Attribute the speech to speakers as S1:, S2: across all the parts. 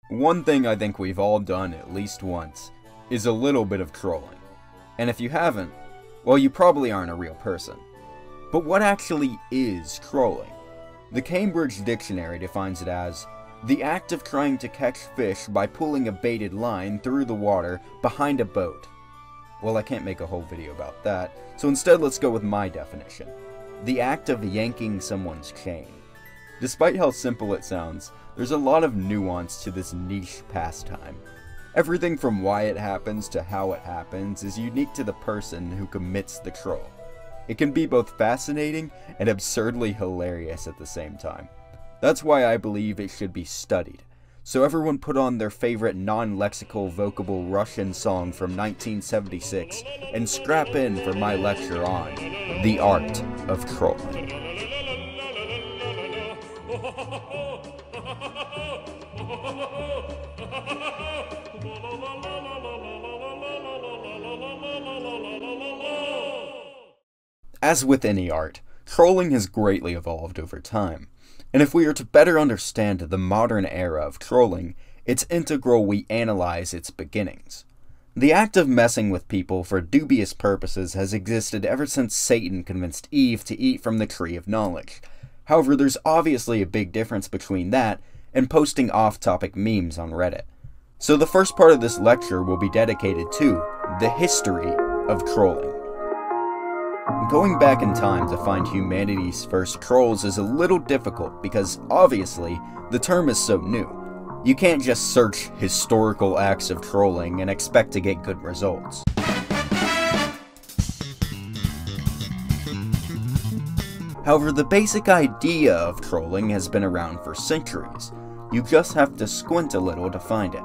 S1: One thing I think we've all done at least once is a little bit of trolling. And if you haven't, well, you probably aren't a real person. But what actually is trolling? The Cambridge Dictionary defines it as the act of trying to catch fish by pulling a baited line through the water behind a boat. Well, I can't make a whole video about that, so instead let's go with my definition. The act of yanking someone's chain. Despite how simple it sounds, there's a lot of nuance to this niche pastime. Everything from why it happens to how it happens is unique to the person who commits the troll. It can be both fascinating and absurdly hilarious at the same time. That's why I believe it should be studied. So everyone put on their favorite non-lexical vocable Russian song from 1976 and strap in for my lecture on the art of trolling. As with any art, trolling has greatly evolved over time. And if we are to better understand the modern era of trolling, it's integral we analyze its beginnings. The act of messing with people for dubious purposes has existed ever since Satan convinced Eve to eat from the tree of knowledge. However, there's obviously a big difference between that and posting off-topic memes on Reddit. So the first part of this lecture will be dedicated to the history of trolling. Going back in time to find humanity's first trolls is a little difficult because, obviously, the term is so new. You can't just search historical acts of trolling and expect to get good results. However, the basic idea of trolling has been around for centuries. You just have to squint a little to find it.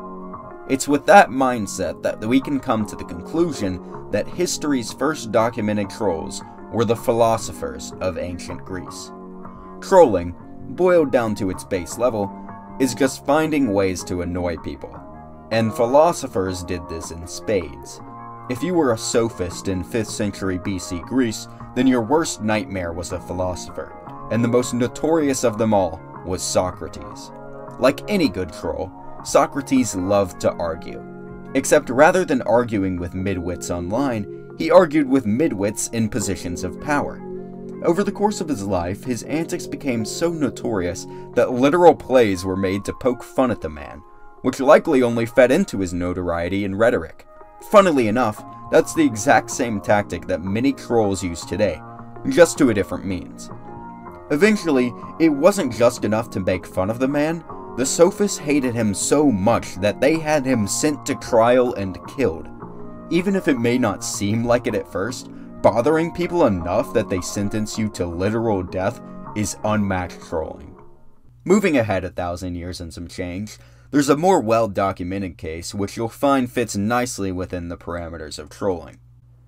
S1: It's with that mindset that we can come to the conclusion that history's first documented trolls were the philosophers of ancient Greece. Trolling, boiled down to its base level, is just finding ways to annoy people. And philosophers did this in spades. If you were a sophist in 5th century BC Greece, then your worst nightmare was a philosopher, and the most notorious of them all was Socrates. Like any good troll, Socrates loved to argue. Except rather than arguing with midwits online, he argued with midwits in positions of power. Over the course of his life, his antics became so notorious that literal plays were made to poke fun at the man, which likely only fed into his notoriety and rhetoric. Funnily enough, that's the exact same tactic that many trolls use today, just to a different means. Eventually, it wasn't just enough to make fun of the man. The sophists hated him so much that they had him sent to trial and killed. Even if it may not seem like it at first, bothering people enough that they sentence you to literal death is unmatched trolling. Moving ahead 1,000 years and some change, there's a more well-documented case which you'll find fits nicely within the parameters of trolling.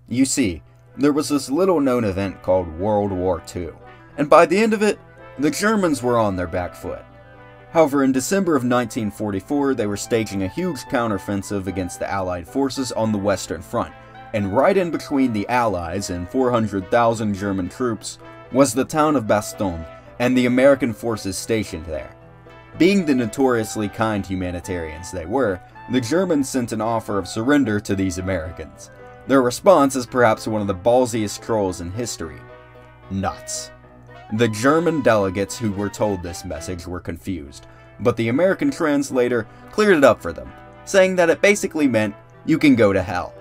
S1: You see, there was this little-known event called World War II, and by the end of it, the Germans were on their back foot. However, in December of 1944, they were staging a huge counteroffensive against the Allied forces on the Western Front, and right in between the Allies and 400,000 German troops was the town of Bastogne and the American forces stationed there. Being the notoriously kind humanitarians they were, the Germans sent an offer of surrender to these Americans. Their response is perhaps one of the ballsiest trolls in history. Nuts. The German delegates who were told this message were confused, but the American translator cleared it up for them, saying that it basically meant, you can go to hell.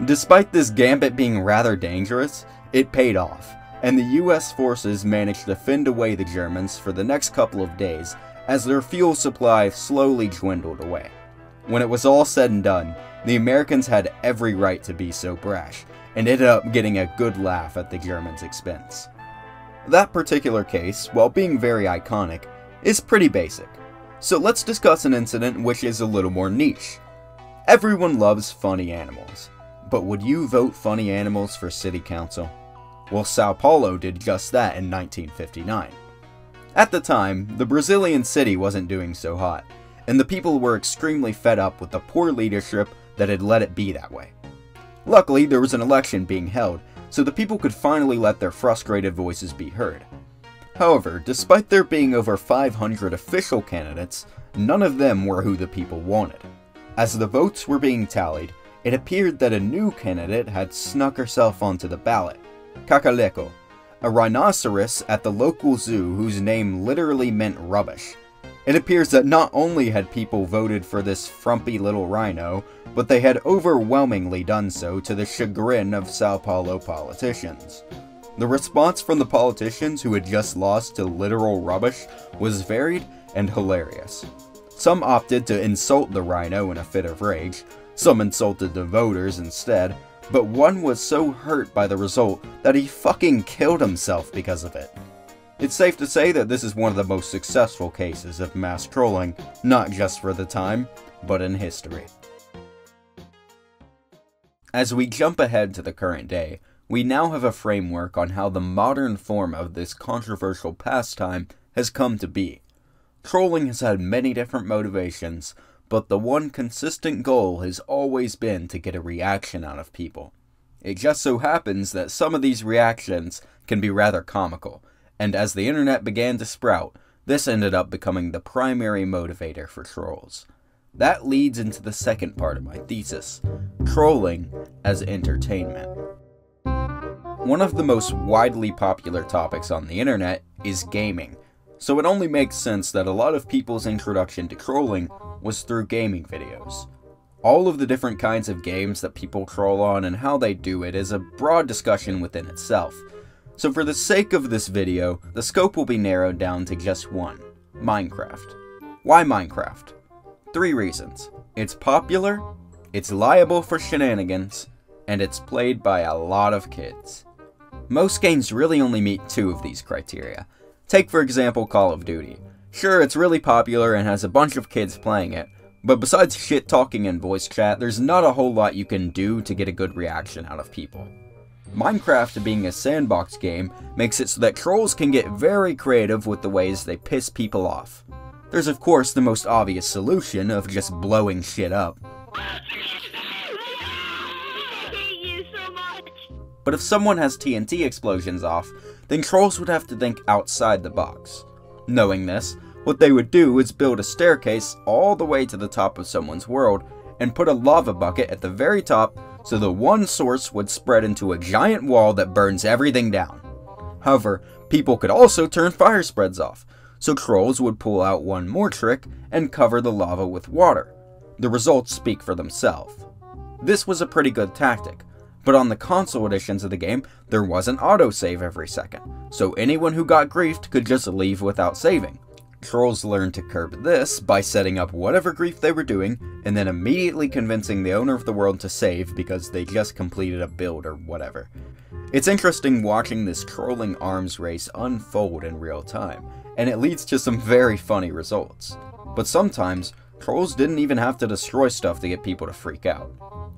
S1: Despite this gambit being rather dangerous, it paid off, and the US forces managed to fend away the Germans for the next couple of days as their fuel supply slowly dwindled away. When it was all said and done, the Americans had every right to be so brash, and ended up getting a good laugh at the Germans' expense. That particular case, while being very iconic, is pretty basic. So let's discuss an incident which is a little more niche. Everyone loves funny animals, but would you vote funny animals for city council? Well, Sao Paulo did just that in 1959. At the time, the Brazilian city wasn't doing so hot, and the people were extremely fed up with the poor leadership that had let it be that way. Luckily, there was an election being held, so the people could finally let their frustrated voices be heard. However, despite there being over 500 official candidates, None of them were who the people wanted. As the votes were being tallied, it appeared that a new candidate had snuck herself onto the ballot, Kakaleko, a rhinoceros at the local zoo whose name literally meant rubbish. It appears that not only had people voted for this frumpy little rhino, but they had overwhelmingly done so to the chagrin of Sao Paulo politicians. The response from the politicians who had just lost to literal rubbish was varied and hilarious. Some opted to insult the rhino in a fit of rage, some insulted the voters instead, but one was so hurt by the result that he fucking killed himself because of it. It's safe to say that this is one of the most successful cases of mass trolling, not just for the time, but in history. As we jump ahead to the current day, we now have a framework on how the modern form of this controversial pastime has come to be. Trolling has had many different motivations, but the one consistent goal has always been to get a reaction out of people. It just so happens that some of these reactions can be rather comical, and as the internet began to sprout, this ended up becoming the primary motivator for trolls. That leads into the second part of my thesis, trolling as entertainment. One of the most widely popular topics on the internet is gaming, so it only makes sense that a lot of people's introduction to trolling was through gaming videos. All of the different kinds of games that people troll on and how they do it is a broad discussion within itself. So for the sake of this video, the scope will be narrowed down to just one, Minecraft. Why Minecraft? 3 reasons. It's popular, it's liable for shenanigans, and it's played by a lot of kids. Most games really only meet 2 of these criteria. Take for example Call of Duty. Sure, it's really popular and has a bunch of kids playing it, but besides shit talking and voice chat, there's not a whole lot you can do to get a good reaction out of people. Minecraft being a sandbox game makes it so that trolls can get very creative with the ways they piss people off. There's of course the most obvious solution of just blowing shit up. But if someone has TNT explosions off, then trolls would have to think outside the box. Knowing this, what they would do is build a staircase all the way to the top of someone's world and put a lava bucket at the very top so the one source would spread into a giant wall that burns everything down. However, people could also turn fire spreads off, so trolls would pull out one more trick and cover the lava with water. The results speak for themselves. This was a pretty good tactic, but on the console editions of the game, there was an autosave every second, so anyone who got griefed could just leave without saving. Trolls learned to curb this by setting up whatever grief they were doing, and then immediately convincing the owner of the world to save because they just completed a build or whatever. It's interesting watching this trolling arms race unfold in real time, and it leads to some very funny results. But sometimes, trolls didn't even have to destroy stuff to get people to freak out.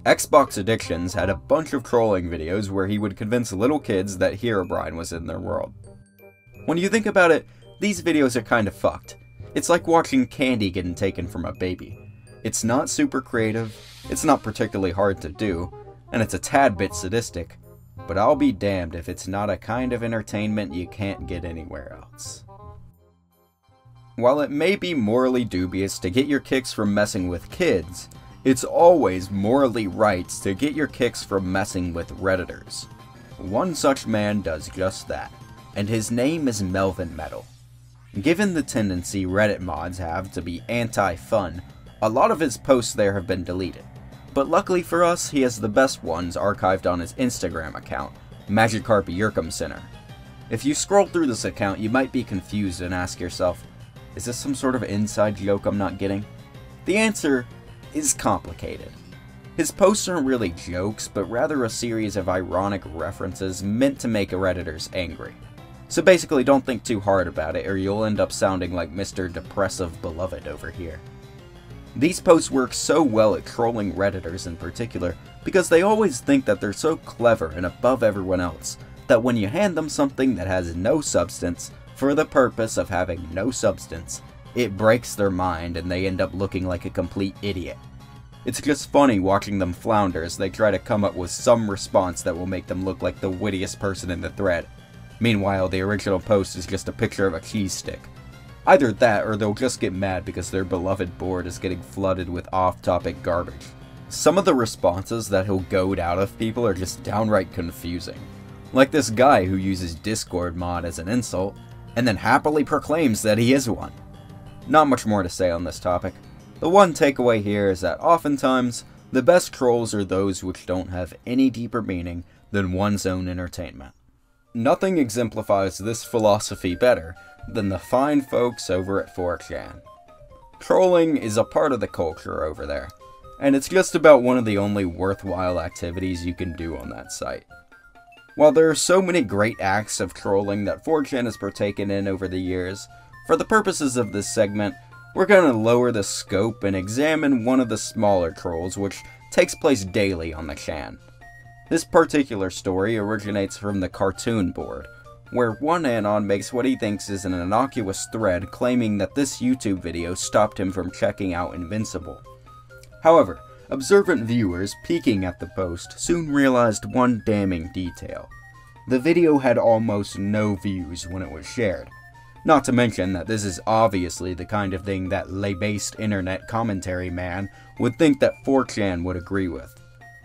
S1: Xbox Addictions had a bunch of trolling videos where he would convince little kids that Herobrine was in their world. When you think about it, these videos are kinda fucked. It's like watching candy getting taken from a baby. It's not super creative, it's not particularly hard to do, and it's a tad bit sadistic, but I'll be damned if it's not a kind of entertainment you can't get anywhere else. While it may be morally dubious to get your kicks from messing with kids, it's always morally right to get your kicks from messing with Redditors. One such man does just that, and his name is Melvin Metal. Given the tendency Reddit mods have to be anti-fun, a lot of his posts there have been deleted. But luckily for us, he has the best ones archived on his Instagram account, Magikarp Yerkum Center. If you scroll through this account, you might be confused and ask yourself, is this some sort of inside joke I'm not getting? The answer is complicated. His posts aren't really jokes, but rather a series of ironic references meant to make Redditors angry. So basically don't think too hard about it or you'll end up sounding like Mr. Depressive Beloved over here. These posts work so well at trolling Redditors in particular because they always think that they're so clever and above everyone else that when you hand them something that has no substance for the purpose of having no substance, it breaks their mind and they end up looking like a complete idiot. It's just funny watching them flounder as they try to come up with some response that will make them look like the wittiest person in the thread. Meanwhile, the original post is just a picture of a cheese stick. Either that, or they'll just get mad because their beloved board is getting flooded with off-topic garbage. Some of the responses that he'll goad out of people are just downright confusing. Like this guy who uses Discord mod as an insult, and then happily proclaims that he is one. Not much more to say on this topic. The one takeaway here is that oftentimes, the best trolls are those which don't have any deeper meaning than one's own entertainment. Nothing exemplifies this philosophy better than the fine folks over at 4chan. Trolling is a part of the culture over there, and it's just about one of the only worthwhile activities you can do on that site. While there are so many great acts of trolling that 4chan has partaken in over the years, for the purposes of this segment, we're going to lower the scope and examine one of the smaller trolls which takes place daily on the chan. This particular story originates from the cartoon board, where one anon makes what he thinks is an innocuous thread claiming that this YouTube video stopped him from checking out Invincible. However, observant viewers peeking at the post soon realized one damning detail. The video had almost no views when it was shared. Not to mention that this is obviously the kind of thing that lay-based internet commentary man would think that 4chan would agree with.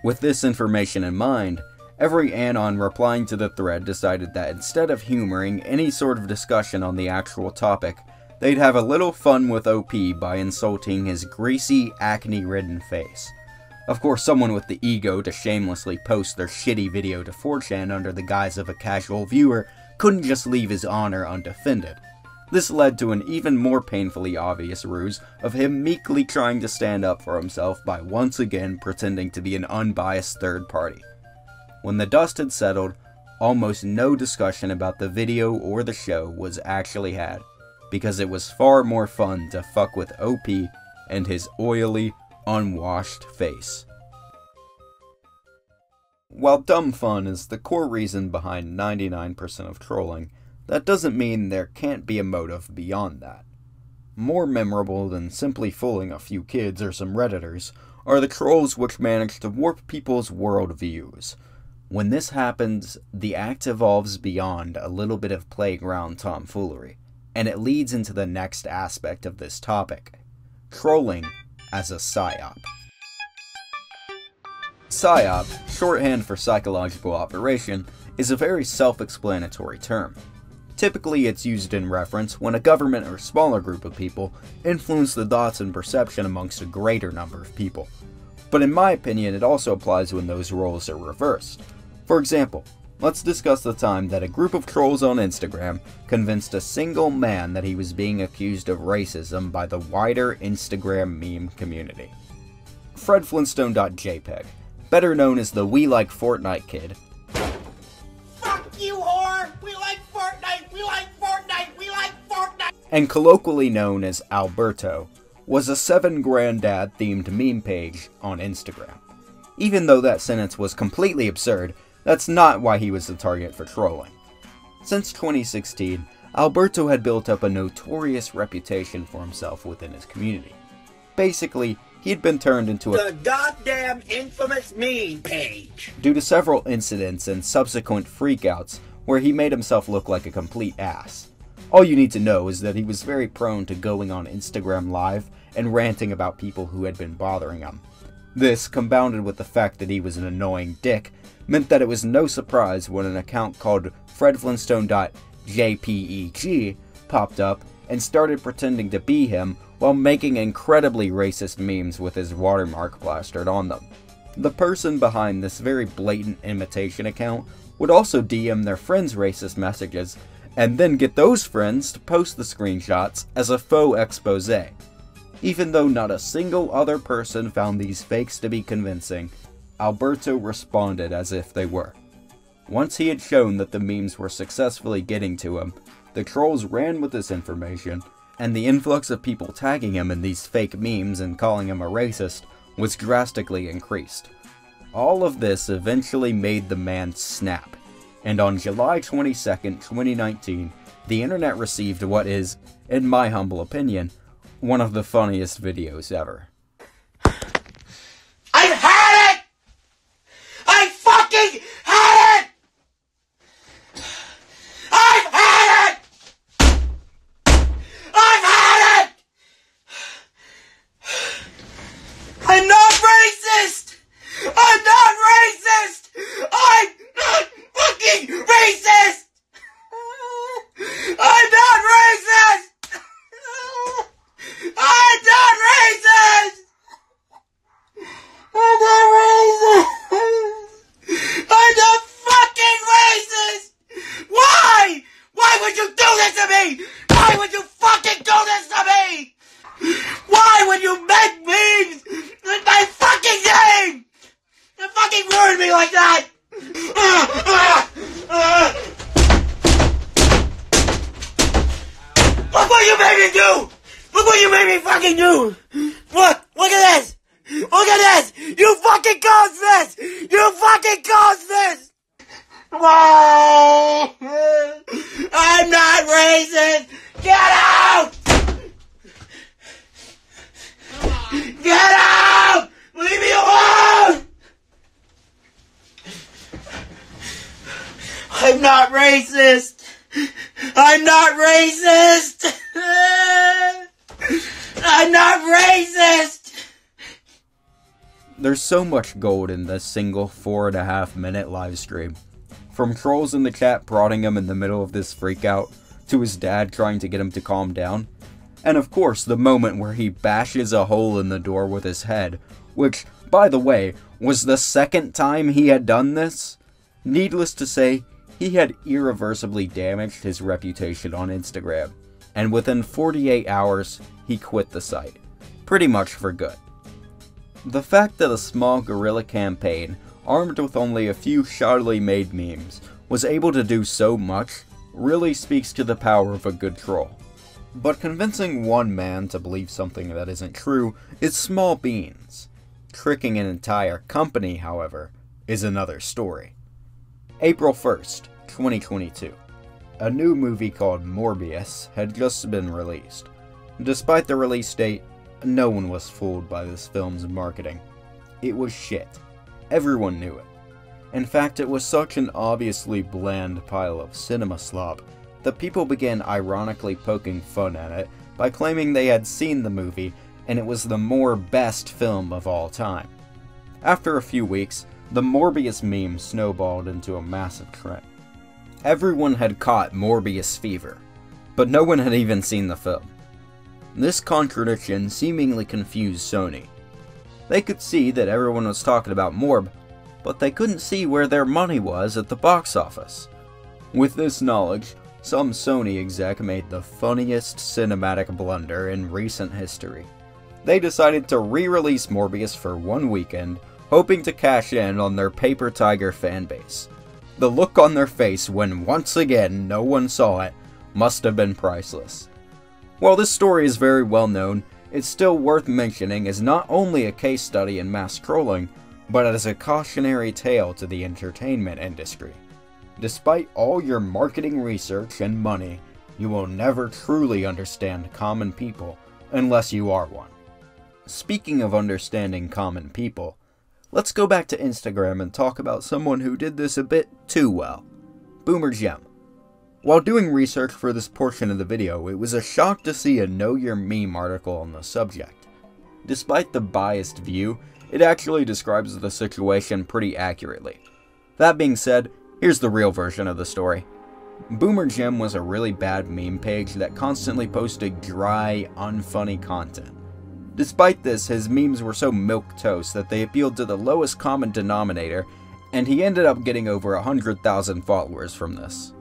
S1: With this information in mind, every anon replying to the thread decided that instead of humoring any sort of discussion on the actual topic, they'd have a little fun with OP by insulting his greasy, acne-ridden face. Of course, someone with the ego to shamelessly post their shitty video to 4chan under the guise of a casual viewer couldn't just leave his honor undefended. This led to an even more painfully obvious ruse of him meekly trying to stand up for himself by once again pretending to be an unbiased third party. When the dust had settled, almost no discussion about the video or the show was actually had, because it was far more fun to fuck with OP and his oily, unwashed face. While dumb fun is the core reason behind 99% of trolling, that doesn't mean there can't be a motive beyond that. More memorable than simply fooling a few kids or some redditors are the trolls which manage to warp people's worldviews. When this happens, the act evolves beyond a little bit of playground tomfoolery, and it leads into the next aspect of this topic: trolling as a psyop. Psyop, shorthand for psychological operation, is a very self-explanatory term. Typically, it's used in reference when a government or smaller group of people influence the thoughts and perception amongst a greater number of people. But in my opinion, it also applies when those roles are reversed. For example, let's discuss the time that a group of trolls on Instagram convinced a single man that he was being accused of racism by the wider Instagram meme community. FredFlintstone.jpg, better known as the We Like Fortnite kid.
S2: Fuck you, whore! We like Fortnite! We like Fortnite! We like Fortnite!
S1: And colloquially known as Alberto, was a 7granddad themed meme page on Instagram. Even though that sentence was completely absurd, that's not why he was the target for trolling. Since 2016, Alberto had built up a notorious reputation for himself within his community. Basically, he had been turned into
S2: the goddamn infamous meme page
S1: due to several incidents and subsequent freakouts where he made himself look like a complete ass. All you need to know is that he was very prone to going on Instagram Live and ranting about people who had been bothering him. This, compounded with the fact that he was an annoying dick, meant that it was no surprise when an account called FredFlintstone.jpeg popped up and started pretending to be him while making incredibly racist memes with his watermark plastered on them. The person behind this very blatant imitation account would also DM their friends racist messages and then get those friends to post the screenshots as a faux expose. Even though not a single other person found these fakes to be convincing, Alberto responded as if they were. Once he had shown that the memes were successfully getting to him, the trolls ran with this information, and the influx of people tagging him in these fake memes and calling him a racist was drastically increased. All of this eventually made the man snap, and on July 22nd, 2019, the internet received what is, in my humble opinion, one of the funniest videos ever.
S2: I've had it! I fucking had it! I've had it! I've like that! Look what you made me do! Look what you made me fucking do! Look at this! Look at this! You fucking caused this! You fucking caused this! Whoa! I'm not racist! Get out! Get out! Leave me alone! I'm not racist! I'm not racist! I'm not racist!
S1: There's so much gold in this single 4.5 minute livestream. From trolls in the chat prodding him in the middle of this freakout, to his dad trying to get him to calm down, and of course the moment where he bashes a hole in the door with his head, which, by the way, was the second time he had done this. Needless to say, he had irreversibly damaged his reputation on Instagram, and within 48 hours, he quit the site, pretty much for good. The fact that a small guerrilla campaign, armed with only a few shoddily made memes, was able to do so much, really speaks to the power of a good troll. But convincing one man to believe something that isn't true is small beans. Tricking an entire company, however, is another story. April 1st, 2022. A new movie called Morbius had just been released. Despite the release date, no one was fooled by this film's marketing. It was shit. Everyone knew it. In fact, it was such an obviously bland pile of cinema slop that people began ironically poking fun at it by claiming they had seen the movie and it was the best film of all time. After a few weeks, the Morbius meme snowballed into a massive trend. Everyone had caught Morbius fever, but no one had even seen the film. This contradiction seemingly confused Sony. They could see that everyone was talking about Morb, but they couldn't see where their money was at the box office. With this knowledge, some Sony exec made the funniest cinematic blunder in recent history. They decided to re-release Morbius for one weekend, hoping to cash in on their Paper Tiger fanbase. The look on their face when once again no one saw it must have been priceless. While this story is very well known, it's still worth mentioning as not only a case study in mass trolling, but as a cautionary tale to the entertainment industry. Despite all your marketing research and money, you will never truly understand common people unless you are one. Speaking of understanding common people, let's go back to Instagram and talk about someone who did this a bit too well. Boomer Gem. While doing research for this portion of the video, it was a shock to see a Know Your Meme article on the subject. Despite the biased view, it actually describes the situation pretty accurately. That being said, here's the real version of the story. Boomer Gem was a really bad meme page that constantly posted dry, unfunny content. Despite this, his memes were so milquetoast that they appealed to the lowest common denominator, and he ended up getting over 100,000 followers from this.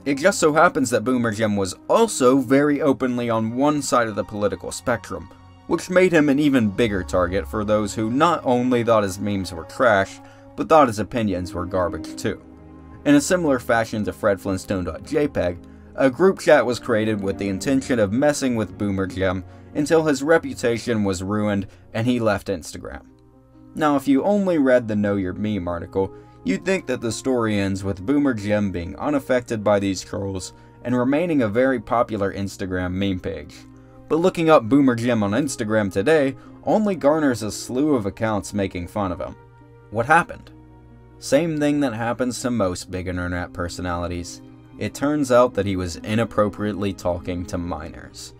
S1: It just so happens that Boomer Gem was also very openly on one side of the political spectrum, which made him an even bigger target for those who not only thought his memes were trash, but thought his opinions were garbage too. In a similar fashion to FredFlintstone.jpg, a group chat was created with the intention of messing with Boomer Gem until his reputation was ruined and he left Instagram. Now, if you only read the Know Your Meme article, you'd think that the story ends with Boomer Gem being unaffected by these trolls and remaining a very popular Instagram meme page. But looking up Boomer Gem on Instagram today only garners a slew of accounts making fun of him. What happened? Same thing that happens to most big internet personalities. It turns out that he was inappropriately talking to minors.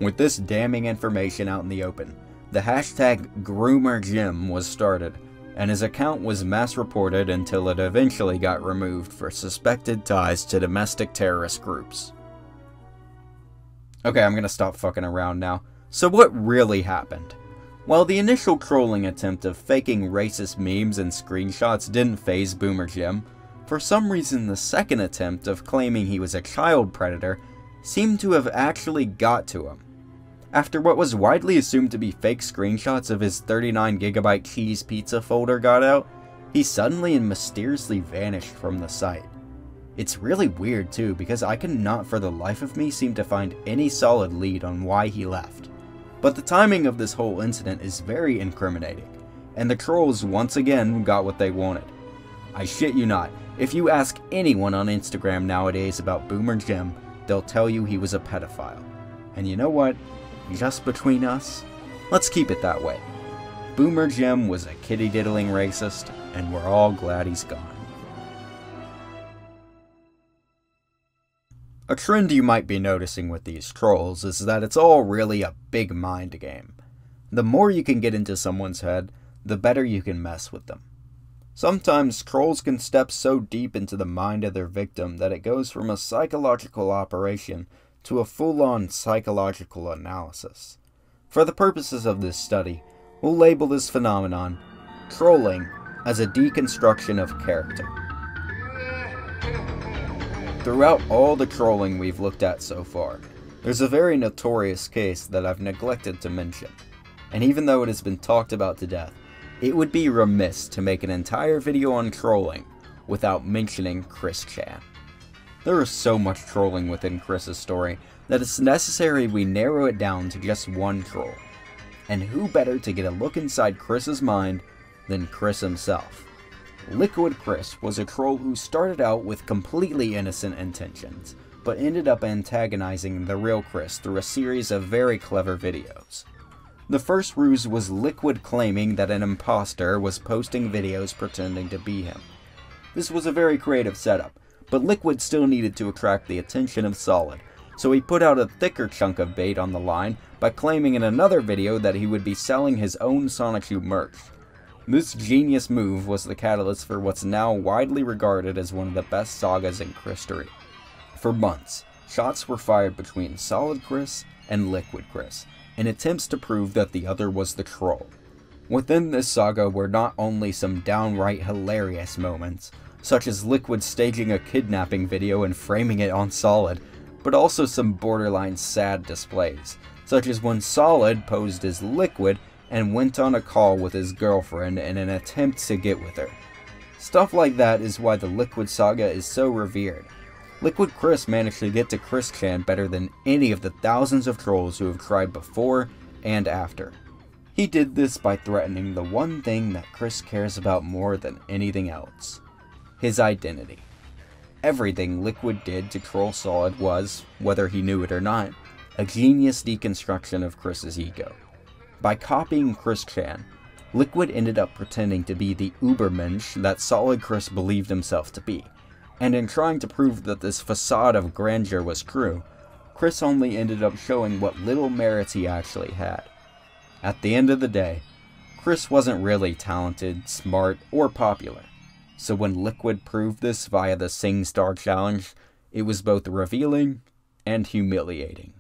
S1: With this damning information out in the open, the hashtag GroomerGem was started, and his account was mass reported until it eventually got removed for suspected ties to domestic terrorist groups. Okay, I'm gonna stop fucking around now. So what really happened? While the initial trolling attempt of faking racist memes and screenshots didn't faze Boomer Gem, for some reason the second attempt of claiming he was a child predator seemed to have actually got to him. After what was widely assumed to be fake screenshots of his 39GB cheese pizza folder got out, he suddenly and mysteriously vanished from the site. It's really weird too, because I could not for the life of me seem to find any solid lead on why he left. But the timing of this whole incident is very incriminating, and the trolls once again got what they wanted. I shit you not, if you ask anyone on Instagram nowadays about Boomer Jim, they'll tell you he was a pedophile. And you know what? Just between us, let's keep it that way. Boomer Jim was a kitty-diddling racist, and we're all glad he's gone. A trend you might be noticing with these trolls is that it's all really a big mind game. The more you can get into someone's head, the better you can mess with them. Sometimes trolls can step so deep into the mind of their victim that it goes from a psychological operation to a full-on psychological analysis. For the purposes of this study, we'll label this phenomenon, trolling, as a deconstruction of character. Throughout all the trolling we've looked at so far, there's a very notorious case that I've neglected to mention, and even though it has been talked about to death, it would be remiss to make an entire video on trolling without mentioning Chris Chan. There is so much trolling within Chris's story that it's necessary we narrow it down to just one troll. And who better to get a look inside Chris's mind than Chris himself? Liquid Chris was a troll who started out with completely innocent intentions, but ended up antagonizing the real Chris through a series of very clever videos. The first ruse was Liquid claiming that an imposter was posting videos pretending to be him. This was a very creative setup, but Liquid still needed to attract the attention of Solid, so he put out a thicker chunk of bait on the line by claiming in another video that he would be selling his own Sonichu merch. This genius move was the catalyst for what's now widely regarded as one of the best sagas in Christory. For months, shots were fired between Solid Chris and Liquid Chris, in attempts to prove that the other was the troll. Within this saga were not only some downright hilarious moments, such as Liquid staging a kidnapping video and framing it on Solid, but also some borderline sad displays, such as when Solid posed as Liquid and went on a call with his girlfriend in an attempt to get with her. Stuff like that is why the Liquid saga is so revered. Liquid Chris managed to get to Chris Chan better than any of the thousands of trolls who have tried before and after. He did this by threatening the one thing that Chris cares about more than anything else: his identity. Everything Liquid did to troll Solid was, whether he knew it or not, a genius deconstruction of Chris's ego. By copying Chris Chan, Liquid ended up pretending to be the Ubermensch that Solid Chris believed himself to be, and in trying to prove that this facade of grandeur was true, Chris only ended up showing what little merits he actually had. At the end of the day, Chris wasn't really talented, smart, or popular, so when Liquid proved this via the SingStar challenge, it was both revealing and humiliating.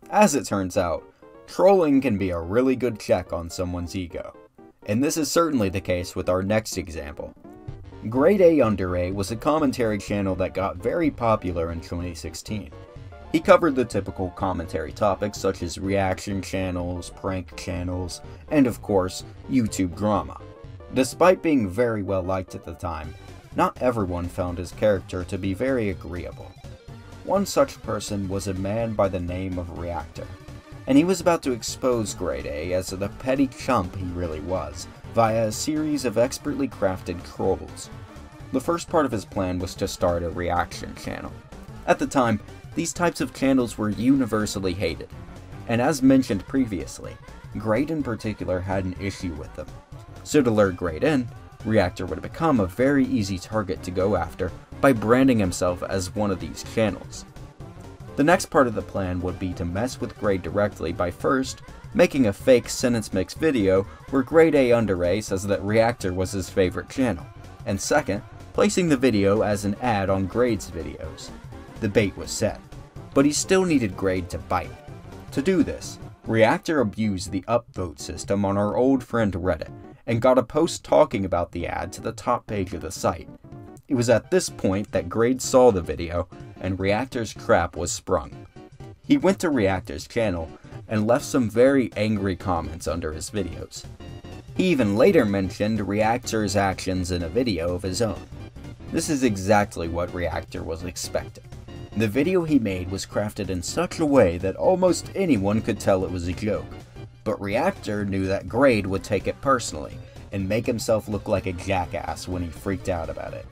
S1: As it turns out, trolling can be a really good check on someone's ego, and this is certainly the case with our next example. Grade A Under A was a commentary channel that got very popular in 2016. He covered the typical commentary topics such as reaction channels, prank channels, and of course, YouTube drama. Despite being very well liked at the time, not everyone found his character to be very agreeable. One such person was a man by the name of Reactor, and he was about to expose Grade A as the petty chump he really was, via a series of expertly crafted trolls. The first part of his plan was to start a reaction channel. At the time, these types of channels were universally hated, and as mentioned previously, Grade in particular had an issue with them. So to lure Grade in, Reactor would become a very easy target to go after by branding himself as one of these channels. The next part of the plan would be to mess with Grade directly by first making a fake sentence mix video where Grade A Under A says that Reactor was his favorite channel, and second, placing the video as an ad on Grade's videos. The bait was set, but he still needed Grade to bite. To do this, Reactor abused the upvote system on our old friend Reddit, and got a post talking about the ad to the top page of the site. It was at this point that Grade saw the video, and Reactor's trap was sprung. He went to Reactor's channel, and left some very angry comments under his videos. He even later mentioned Reactor's actions in a video of his own. This is exactly what Reactor was expecting. The video he made was crafted in such a way that almost anyone could tell it was a joke, but Reactor knew that Grade would take it personally, and make himself look like a jackass when he freaked out about it.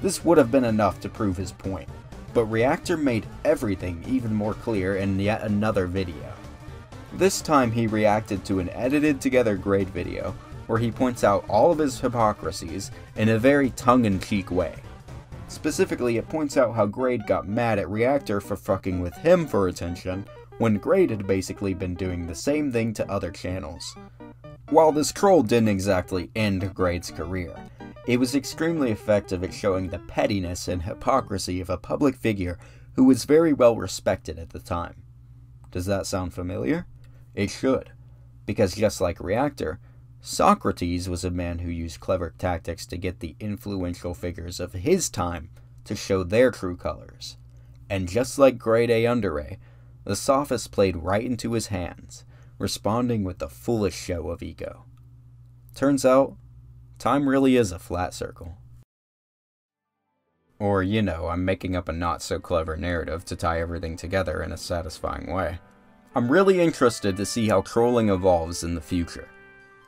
S1: This would have been enough to prove his point, but Reactor made everything even more clear in yet another video. This time he reacted to an edited together Grade video, where he points out all of his hypocrisies in a very tongue-in-cheek way. Specifically, it points out how Grade got mad at Reactor for fucking with him for attention, when Grade had basically been doing the same thing to other channels. While this troll didn't exactly end Grade's career, it was extremely effective at showing the pettiness and hypocrisy of a public figure who was very well respected at the time. Does that sound familiar? It should, because just like Reactor, Socrates was a man who used clever tactics to get the influential figures of his time to show their true colors. And just like Grade A Under A, the sophist played right into his hands, responding with the foolish show of ego. Turns out, time really is a flat circle. Or, you know, I'm making up a not-so-clever narrative to tie everything together in a satisfying way. I'm really interested to see how trolling evolves in the future.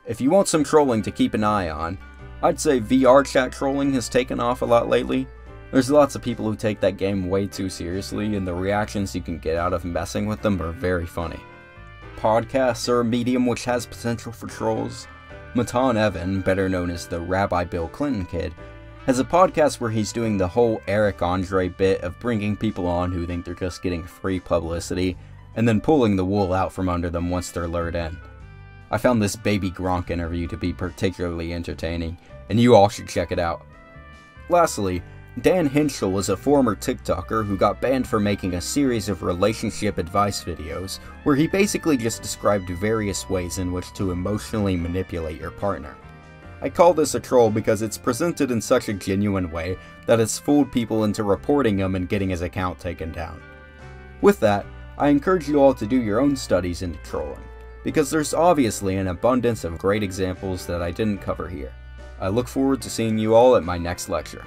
S1: If you want some trolling to keep an eye on, I'd say VR chat trolling has taken off a lot lately. There's lots of people who take that game way too seriously, and the reactions you can get out of messing with them are very funny. Podcasts are a medium which has potential for trolls. Matan Evan, better known as the Rabbi Bill Clinton kid, has a podcast where he's doing the whole Eric Andre bit of bringing people on who think they're just getting free publicity, and then pulling the wool out from under them once they're lured in. I found this Baby Gronk interview to be particularly entertaining, and you all should check it out. Lastly, Dan Henschel is a former TikToker who got banned for making a series of relationship advice videos where he basically just described various ways in which to emotionally manipulate your partner. I call this a troll because it's presented in such a genuine way that it's fooled people into reporting him and getting his account taken down. With that, I encourage you all to do your own studies into trolling, because there's obviously an abundance of great examples that I didn't cover here. I look forward to seeing you all at my next lecture.